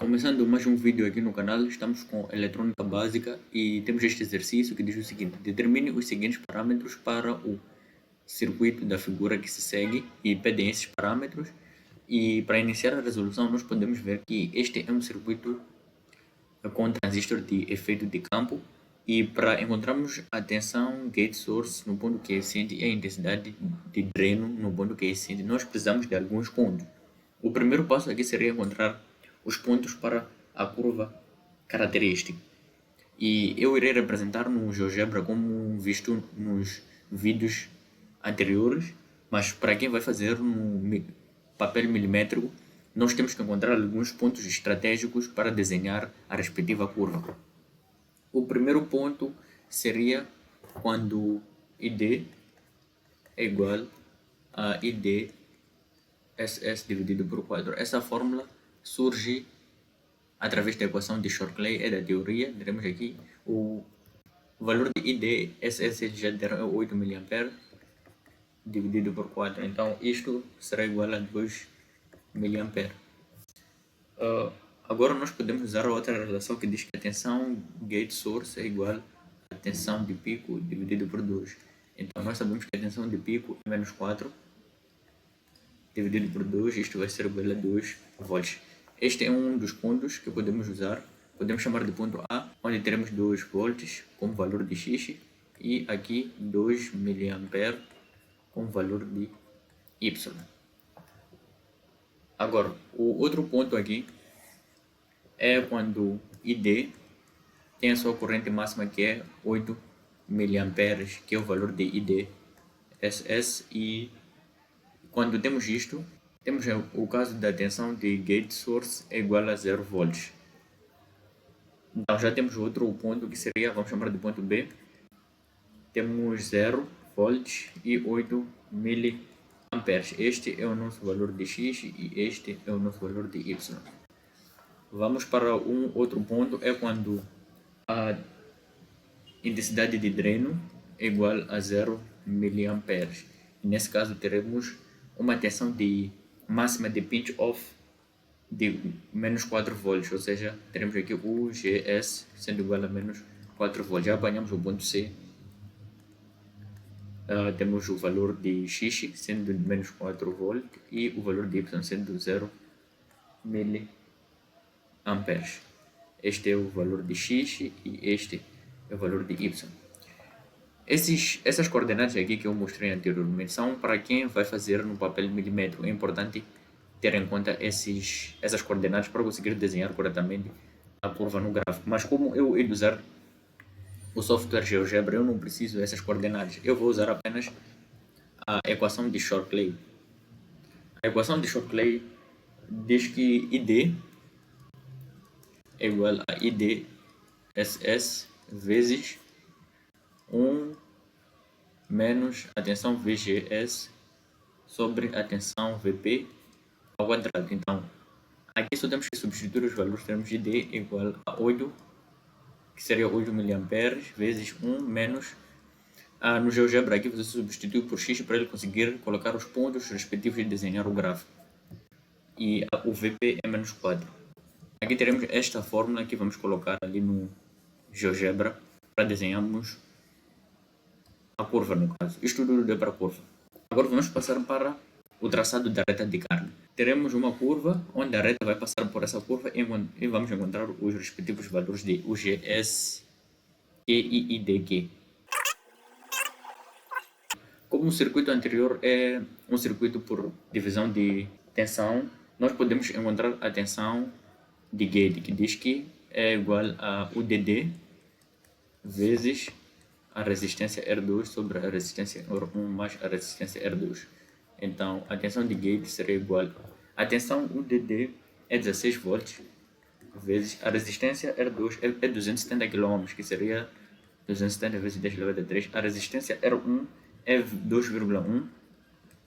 começando mais um vídeo aqui no canal. Estamos com eletrônica básica e temos este exercício que diz o seguinte: determine os seguintes parâmetros para o circuito da figura que se segue e pedem esses parâmetros. E para iniciar a resolução nós podemos ver que este é um circuito com transistor de efeito de campo, e para encontrarmos a tensão gate source no ponto quiescente e a intensidade de dreno no ponto quiescente, nós precisamos de alguns pontos. O primeiro passo aqui seria encontrar os pontos para a curva característica, e eu irei representar no GeoGebra como visto nos vídeos anteriores, mas para quem vai fazer no papel milimétrico, nós temos que encontrar alguns pontos estratégicos para desenhar a respectiva curva. O primeiro ponto seria quando ID é igual a ID SS dividido por 4. Essa fórmula surge através da equação de Shortley e da teoria. Teremos aqui o valor de ID SS já deram 8 mA dividido por 4. Então isto será igual a 2 mA. Agora nós podemos usar outra relação que diz que a tensão gate source é igual à tensão de pico dividido por 2. Então nós sabemos que a tensão de pico é menos 4 dividido por 2, isto vai ser igual a 2 volts. Este é um dos pontos que podemos usar. Podemos chamar de ponto A, onde teremos 2 volts com valor de X, e aqui 2 mA com valor de Y. Agora, o outro ponto aqui é quando ID tem a sua corrente máxima, que é 8 mA, que é o valor de ID SS, e quando temos isto, temos o caso da tensão de gate source é igual a 0 volts. Então já temos outro ponto que seria, vamos chamar de ponto B. Temos 0 volts e 8 mA. Este é o nosso valor de X e este é o nosso valor de Y. Vamos para um outro ponto, é quando a intensidade de dreno é igual a 0 mA. Nesse caso teremos uma tensão de máxima de pinch off de menos 4 volts, ou seja, teremos aqui o GS sendo igual a menos 4 volts. Já apanhamos o ponto C. Temos o valor de X sendo de menos 4 volts e o valor de Y sendo 0 mA. Este é o valor de X e este é o valor de Y. Essas coordenadas aqui que eu mostrei anteriormente são para quem vai fazer no papel milimétrico. É importante ter em conta essas coordenadas para conseguir desenhar corretamente a curva no gráfico. Mas como eu hei de usar o software GeoGebra, eu não preciso dessas coordenadas. Eu vou usar apenas a equação de Shortley. A equação de Shortley diz que ID é igual a ID SS vezes 1 menos a tensão VGS sobre a tensão VP ao quadrado. Então, aqui só temos que substituir os valores. Temos ID igual a 8, que seria 8 mA, vezes 1 menos... no GeoGebra aqui você substitui por X para ele conseguir colocar os pontos respectivos e desenhar o gráfico. E o VP é menos 4. Aqui teremos esta fórmula que vamos colocar ali no GeoGebra para desenharmos a curva, no caso. Isto tudo é para a curva. Agora vamos passar para o traçado da reta de carga. Teremos uma curva onde a reta vai passar por essa curva e vamos encontrar os respectivos valores de UGS, Q e IDQ. Como o circuito anterior é um circuito por divisão de tensão, nós podemos encontrar a tensão de gate, que diz que é igual a UDD vezes a resistência R2 sobre a resistência R1 mais a resistência R2. Então a tensão de gate será igual a tensão UDD é 16 volts vezes a resistência R2 é 270 kΩ, que seria 270 vezes 10 elevado a 3. A resistência R1 é 2,1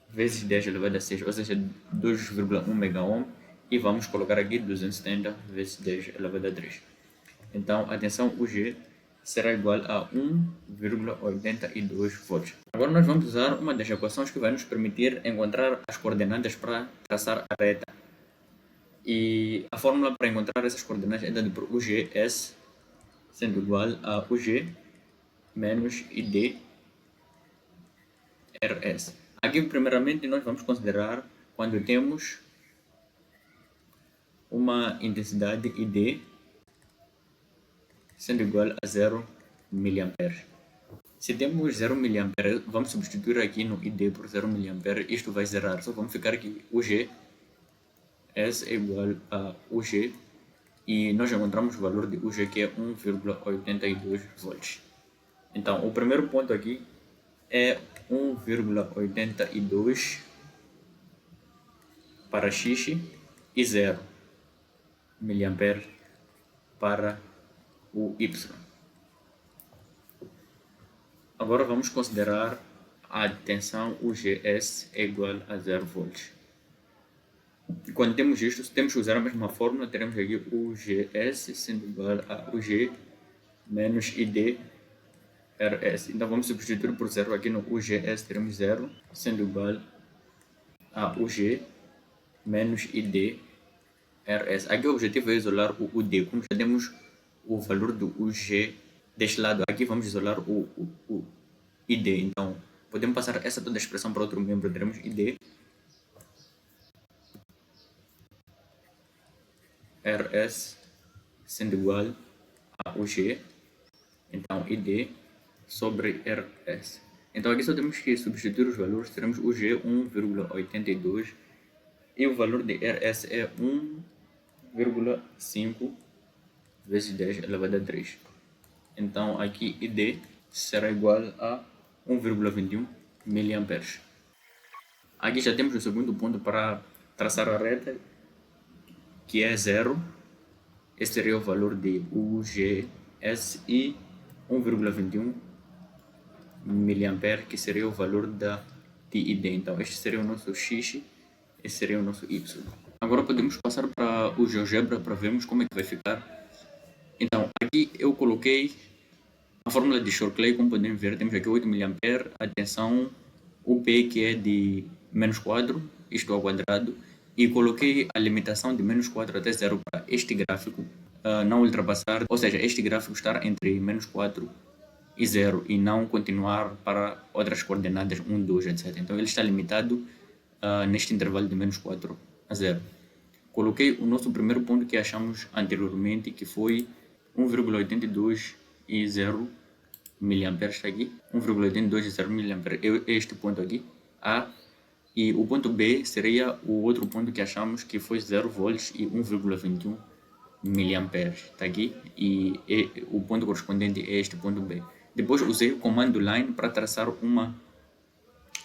vezes 10 elevado a 6, ou seja, 2,1 MΩ, e vamos colocar aqui 270 vezes 10 elevado a 3. Então a tensão UG será igual a 1,82 volts. Agora nós vamos usar uma das equações que vai nos permitir encontrar as coordenadas para traçar a reta. E a fórmula para encontrar essas coordenadas é dada por UGS sendo igual a UG menos ID RS. Aqui, primeiramente, nós vamos considerar quando temos uma intensidade ID sendo igual a 0 mA. Se temos 0 mA, vamos substituir aqui no ID por 0 mA, isto vai zerar, só vamos ficar aqui UG S é igual a UG e nós encontramos o valor de UG que é 1,82 volts. Então, o primeiro ponto aqui é 1,82 para X e 0 mA para o Y. Agora vamos considerar a tensão UGS é igual a 0 volts. E quando temos isto, se temos que usar a mesma fórmula, teremos aqui UGS sendo igual a UG menos ID RS. Então vamos substituir por 0 aqui no UGS, teremos 0 sendo igual a UG menos ID RS. Aqui o objetivo é isolar o UD. Como já temos o valor do UG deste lado, aqui vamos isolar o ID. Então podemos passar essa toda a expressão para outro membro. Teremos ID RS sendo igual a UG, então ID sobre RS. Então aqui só temos que substituir os valores, teremos UG 1,82 e o valor de RS é 1,5 vezes 10 elevado a 3. Então aqui ID será igual a 1,21 mA. Aqui já temos o segundo ponto para traçar a reta, que é 0. Este seria o valor de UGS e 1,21 mA, que seria o valor de ID. Então este seria o nosso X, esse seria o nosso Y. Agora podemos passar para o GeoGebra para vermos como é que vai ficar. Então aqui eu coloquei a fórmula de Shortclay, como podem ver, temos aqui 8 mA, a tensão UP que é de menos 4, isto ao quadrado, e coloquei a limitação de menos 4 até 0 para este gráfico não ultrapassar, ou seja, este gráfico estar entre menos 4 e 0 e não continuar para outras coordenadas 1, 2, etc. Então ele está limitado neste intervalo de menos 4 a 0. Coloquei o nosso primeiro ponto que achamos anteriormente, que foi 1,82 e 0 mA, está aqui, 1,82 e 0 mA, é este ponto aqui, A, e o ponto B seria o outro ponto que achamos que foi 0 volts e 1,21 mA, está aqui, e o ponto correspondente é este ponto B. Depois usei o comando line para traçar uma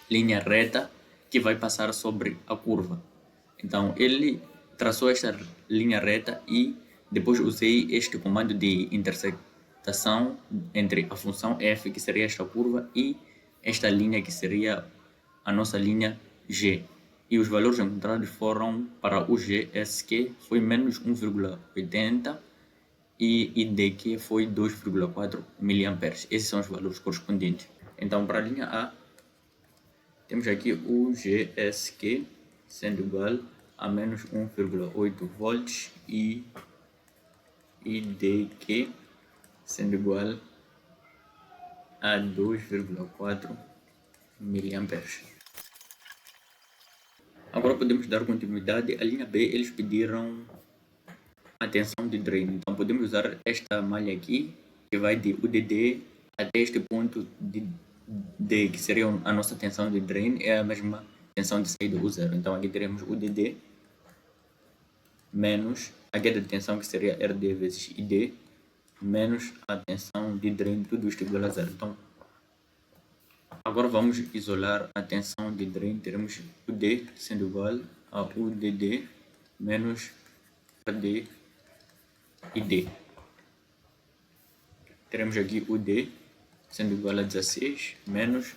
linha reta que vai passar sobre a curva. Então ele traçou esta linha reta e depois usei este comando de intersectação entre a função f, que seria esta curva, e esta linha que seria a nossa linha G. E os valores encontrados foram para o GS, que foi menos 1,80 e ID, que foi 2,4 mA. Esses são os valores correspondentes. Então para a linha A temos aqui o GSQ sendo igual a menos 1,8 volts e IDQ sendo igual a 2,4 mA. Agora podemos dar continuidade. A linha B, eles pediram a tensão de drain. Então podemos usar esta malha aqui, que vai de UDD até este ponto de D, que seria a nossa tensão de drain, é a mesma tensão de saída U0. Então aqui teremos UDD menos a queda de tensão, que seria RD vezes ID, menos a tensão de drain, tudo isto igual a 0. Então agora vamos isolar a tensão de drain. Teremos UD sendo igual a UDD menos RD ID. Teremos aqui UD sendo igual a 16 menos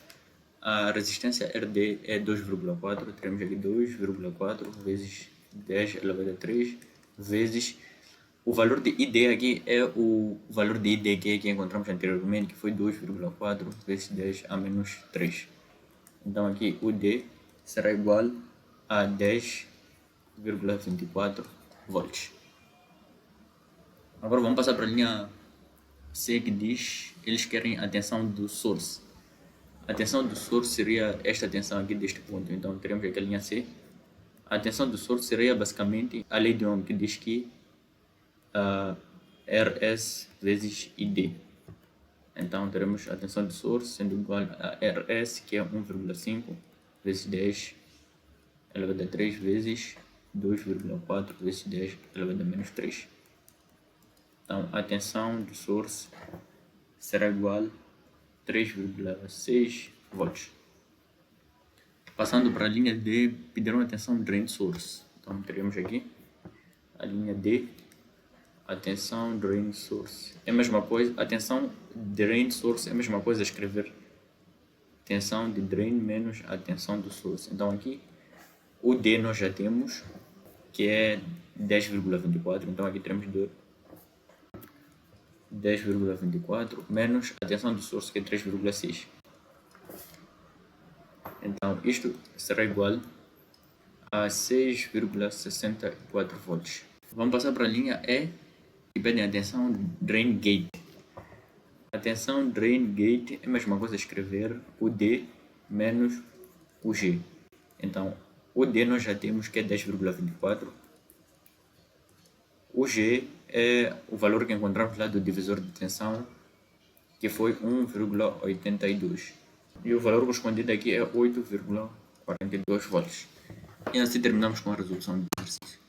a resistência RD é 2,4. Teremos aqui 2,4 vezes 10 elevado a 3 vezes o valor de ID aqui é o valor de ID que encontramos anteriormente, que foi 2,4 vezes 10 a menos 3. Então aqui o D será igual a 10,24 volts. Agora vamos passar para a linha C, que diz eles querem a tensão do source. A tensão do source seria esta tensão aqui deste ponto. Então teremos aqui a linha C. A tensão do source seria basicamente a lei de Ohm, que diz que RS vezes ID. Então teremos a tensão do source sendo igual a RS, que é 1,5 vezes 10 elevado a 3 vezes 2,4 vezes 10 elevado a menos 3. Então a tensão do source será igual a 3,6 volts. Passando para a linha D, pediram a tensão do drain source. Então teremos aqui a linha D, a tensão drain source. É a mesma coisa, a tensão drain source é a mesma coisa escrever tensão de drain menos a tensão do source. Então aqui o D nós já temos, que é 10,24. Então aqui teremos 10,24 menos a tensão do source, que é 3,6. Então isto será igual a 6,64 volts. Vamos passar para a linha E, que pede a tensão drain gate. A tensão drain gate é a mesma coisa escrever o D menos o G. Então o D nós já temos, que é 10,24. O G é o valor que encontramos lá do divisor de tensão, que foi 1,82. E o valor correspondido aqui é 8,42 volts. E assim terminamos com a resolução do exercício.